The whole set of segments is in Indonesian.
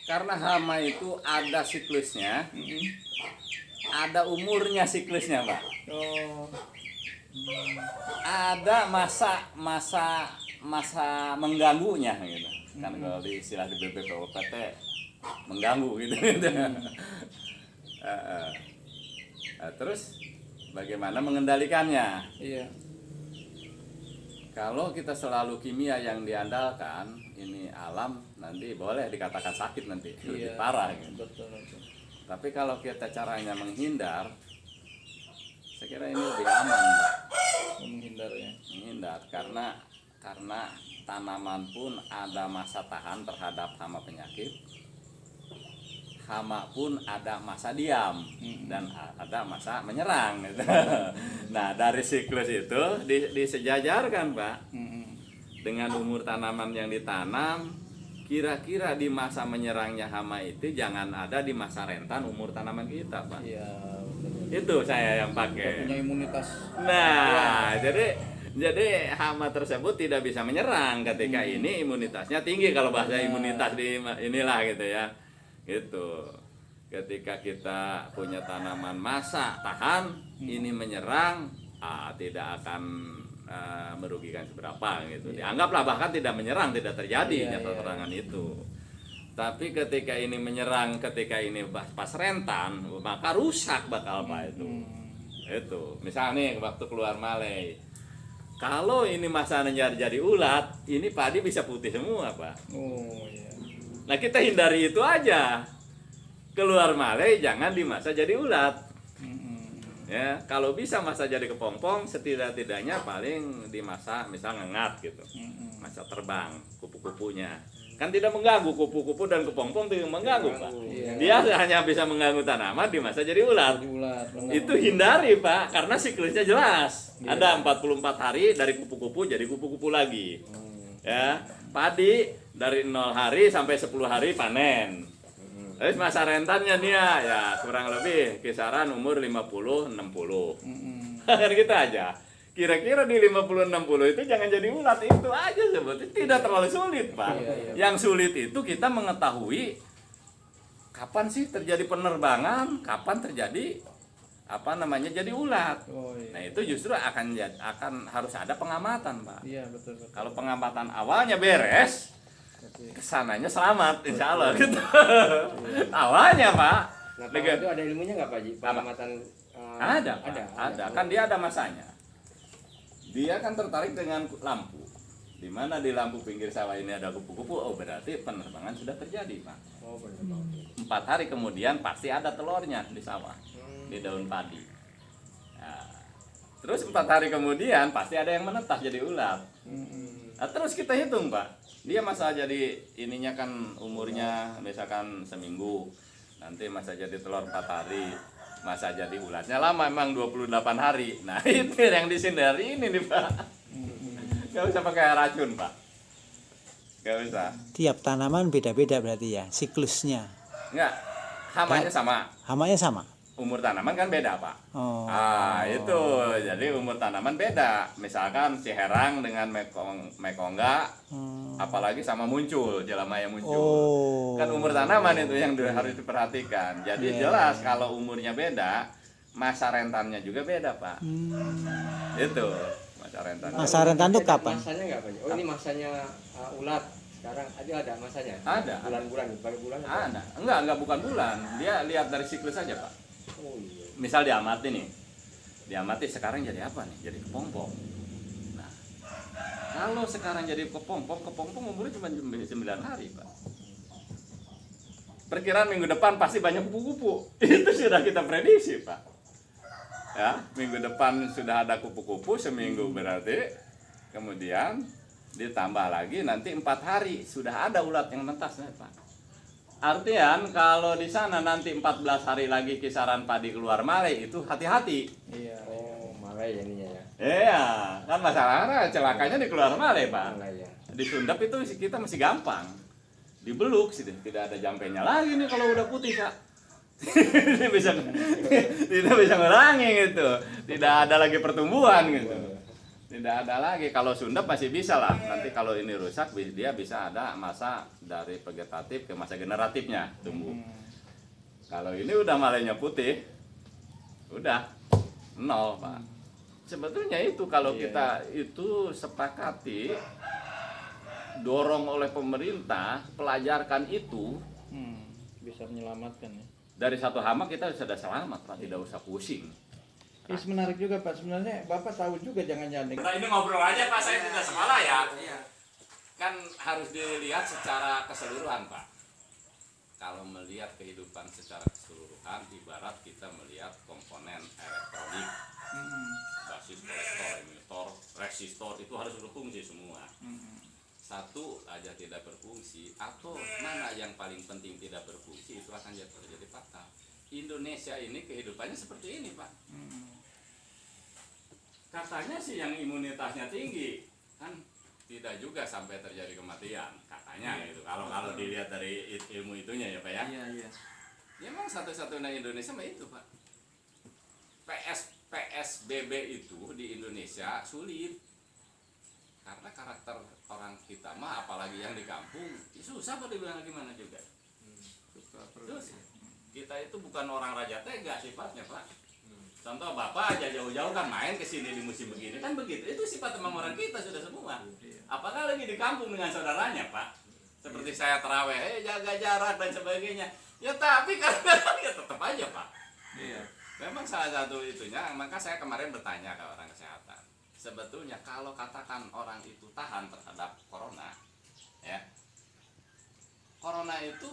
Karena hama itu ada siklusnya, ada umurnya siklusnya, Pak. Oh. Ada masa mengganggunya gitu. Kan kalau di istilah di BPPT mengganggu gitu. Terus bagaimana mengendalikannya? Iya. Kalau kita selalu kimia yang diandalkan, ini alam nanti boleh dikatakan sakit nanti, lebih parah gitu. Betul, betul. Tapi kalau kita caranya menghindar, saya kira ini lebih aman, Pak. Menghindar ya. Menghindar karena tanaman pun ada masa tahan terhadap hama penyakit. Hama pun ada masa diam dan ada masa menyerang gitu. Nah, dari siklus itu disejajarkan, Pak. Dengan umur tanaman yang ditanam, kira-kira di masa menyerangnya hama itu jangan ada di masa rentan umur tanaman kita, Pak. Iya, betul. Itu saya yang pakai. Punya imunitas. Nah, jadi hama tersebut tidak bisa menyerang ketika ini imunitasnya tinggi, kalau bahasa imunitas di inilah gitu ya. Gitu. Ketika kita punya tanaman masa tahan, ini menyerang, tidak akan merugikan seberapa gitu. Dianggaplah bahkan tidak menyerang, tidak terjadi nyata serangan itu. Tapi ketika ini menyerang, ketika ini pas rentan, maka rusak bakal Pak itu. Itu. Misalnya nih waktu keluar malai. Kalau ini masanya jadi ulat, ini padi bisa putih semua, Pak. Oh iya. Nah, kita hindari itu aja. Keluar malai jangan di masa jadi ulat. Ya, kalau bisa masa jadi kepompong, setidak-tidaknya paling di masa misal ngengat gitu. Masa terbang kupu-kupunya. Kan tidak mengganggu, kupu-kupu dan kepompong tidak mengganggu, Pak. Dia hanya bisa mengganggu tanaman di masa jadi ulat. Itu hindari, Pak, karena siklusnya jelas. Ada 44 hari dari kupu-kupu jadi kupu-kupu lagi. Ya, padi dari 0 hari sampai 10 hari panen. Terus masa rentannya dia ya kurang lebih kisaran umur 50-60. Kan gitu aja. Kira-kira di 50-60 itu jangan jadi ulat, itu aja sebetulnya. Tidak terlalu sulit, Pak. Yang sulit itu kita mengetahui kapan sih terjadi penerbangan, kapan terjadi jadi ulat. Nah, itu justru akan harus ada pengamatan, Pak. Iya, betul. Kalau pengamatan awalnya beres, kesananya selamat, insya Allah gitu. Awalnya, Pak. Nah, kalau itu ada ilmunya nggak, Pak Ji? Pengamatan Ada. Kan dia ada masanya. Dia kan tertarik dengan lampu. Di mana di lampu pinggir sawah ini ada kupu-kupu, oh berarti penerbangan sudah terjadi, Pak. Oh, benar. 4 hari kemudian pasti ada telurnya di sawah, di daun padi. Nah, terus 4 hari kemudian pasti ada yang menetas jadi ulat. Nah, terus kita hitung, Pak. Dia masa jadi ininya kan umurnya misalkan seminggu, nanti masa jadi telur 4 hari, masa jadi ulatnya lama memang 28 hari. Nah, itu yang disindari ini nih, Pak. Gak usah pakai racun, Pak. Gak usah. Tiap tanaman beda-beda berarti ya siklusnya. Enggak, hamanya sama. Hamanya sama. Umur tanaman kan beda, Pak. Oh. Itu jadi umur tanaman beda. Misalkan si herang dengan mekongga, apalagi sama muncul, jelamaya muncul. Kan umur tanaman itu yang harus diperhatikan. Jadi jelas kalau umurnya beda, masa rentannya juga beda, Pak. Itu masa rentan. Masa rentan itu kapan? Masanya nggak, Pak Ji? Oh, ini masanya ulat. Sekarang ada masanya? Ada. Bulan-bulan, pakai bulan? Ada. Enggak bukan bulan. Dia lihat dari siklus saja, Pak. Oh iya. Misal diamati nih, sekarang jadi apa nih? Jadi kepompong. Nah, kalau sekarang jadi kepompong umurnya cuma 9 hari, Pak. Perkiraan minggu depan pasti banyak kupu-kupu. Itu sudah kita prediksi, Pak. Ya, minggu depan sudah ada kupu-kupu seminggu berarti. Kemudian ditambah lagi nanti 4 hari sudah ada ulat yang menetas, Pak. Artian kalau di sana nanti 14 hari lagi kisaran padi keluar malai, itu hati-hati. Iya. Oh, malai jadinya ya. Iya, kan masalahnya celakanya di keluar malai, Pak. Malai ya. Di Sundap itu kita masih gampang. Dibeluk sih, tidak ada jampenya lagi nih kalau udah putih, Kak. tidak bisa ngurangi gitu. Tidak ada lagi pertumbuhan gitu. Tidak ada lagi. Kalau sundep masih bisa lah. Nanti kalau ini rusak, dia bisa ada masa dari vegetatif ke masa generatifnya tumbuh. Kalau ini udah malainya putih, udah nol, Pak. Sebetulnya itu kalau kita itu sepakati, dorong oleh pemerintah, pelajarkan itu, Bisa menyelamatkan ya. dari satu hama kita sudah selamat, Pak. Tidak usah pusing. Ini menarik juga Pak, sebenarnya Bapak tahu juga jangan-jangan. Nah, ini ngobrol aja Pak, saya tidak sekolah ya. Kan harus dilihat secara keseluruhan Pak. Kalau melihat kehidupan secara keseluruhan, ibarat kita melihat komponen elektronik, basis kolektor, emitor, resistor itu harus berfungsi semua. Satu aja tidak berfungsi atau mana yang paling penting tidak berfungsi, itu akan terjadi fatal. Indonesia ini kehidupannya seperti ini Pak. Katanya sih yang imunitasnya tinggi, kan tidak juga sampai terjadi kematian katanya gitu. Kalau dilihat dari ilmu itunya ya Pak ya. Iya. Ya memang satu-satunya Indonesia mah itu Pak. PSBB itu di Indonesia sulit karena karakter orang kita mah, apalagi yang di kampung, ya susah Pak dibilang gimana juga. Terus kita itu bukan orang raja tega sifatnya Pak. Contoh Bapak aja jauh-jauh kan main ke sini di musim begini kan begitu. Itu sifat emang orang kita sudah semua. Apakah lagi di kampung dengan saudaranya Pak? Seperti saya terawih, jaga jarak dan sebagainya. Ya tapi kadang-kadang ya tetap aja Pak. Iya. Memang salah satu itunya, maka saya kemarin bertanya ke orang kesehatan. Sebetulnya kalau katakan orang itu tahan terhadap corona, ya, corona itu,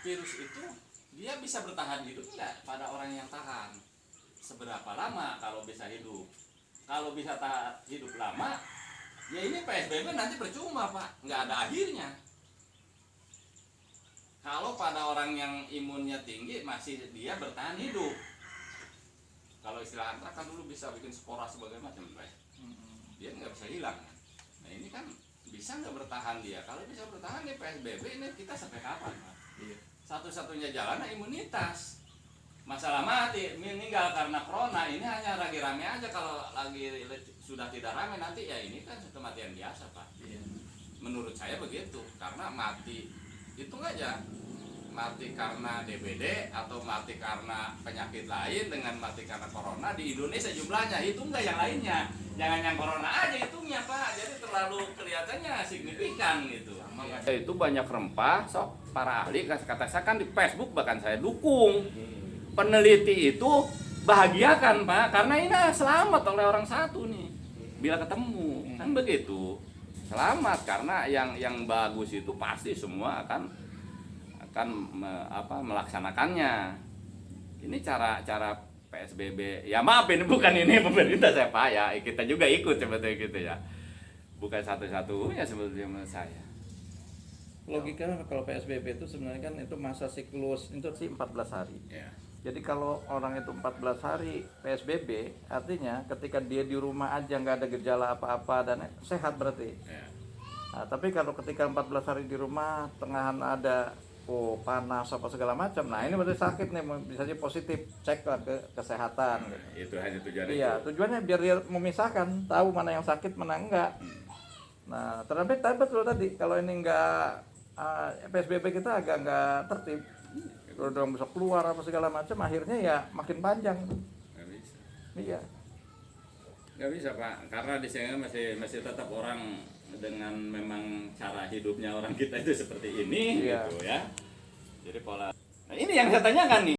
virus itu, dia bisa bertahan hidup enggak pada orang yang tahan? Seberapa lama kalau bisa hidup? Kalau bisa hidup lama, ya ini PSBB nanti percuma Pak, nggak ada akhirnya. Kalau pada orang yang imunnya tinggi, masih dia bertahan hidup. Kalau istilah antrak kan dulu bisa bikin spora sebagai macam Pak. Dia nggak bisa hilang. Nah ini kan bisa nggak bertahan dia? Kalau bisa bertahan di PSBB ini kita sampai kapan Pak? Satu-satunya jalan imunitas. Masalah mati meninggal karena corona ini hanya lagi rame aja. Kalau lagi sudah tidak rame nanti ya ini kan kematian biasa Pak. Menurut saya begitu, karena mati itu aja, mati karena DBD atau mati karena penyakit lain dengan mati karena corona di Indonesia jumlahnya itu enggak yang lainnya. Jangan yang corona aja hitungnya Pak. Jadi terlalu kelihatannya signifikan gitu. Itu banyak rempah, sok para ahli kata saya kan di Facebook bahkan saya dukung. Peneliti itu bahagiakan Pak, karena ini selamat oleh orang satu nih bila ketemu kan begitu, selamat karena yang bagus itu pasti semua akan melaksanakannya. Ini cara PSBB ya, maaf ini bukan ini pemerintah saya Pak ya, kita juga ikut sebetulnya gitu ya, bukan satu-satunya sebetulnya menurut saya. Logika kalau PSBB itu sebenarnya kan itu masa siklus itu sih 14 hari. Jadi kalau orang itu 14 hari PSBB, artinya ketika dia di rumah aja nggak ada gejala apa-apa dan sehat berarti. Nah, tapi kalau ketika 14 hari di rumah, tengahan ada panas apa segala macam, nah ini berarti sakit nih, bisa jadi positif, cek lah ke kesehatan. Itu hanya tujuannya. Iya, tujuannya biar dia memisahkan, tahu mana yang sakit, mana enggak. Nah, tapi betul tadi, kalau ini enggak PSBB kita agak enggak tertib. Kalau udah bisa keluar apa segala macam, akhirnya ya makin panjang. Nggak bisa. Iya. Nggak bisa Pak, karena di sini masih tetap orang dengan memang cara hidupnya orang kita itu seperti ini gitu ya. Jadi pola. Nah ini yang saya tanyakan nih.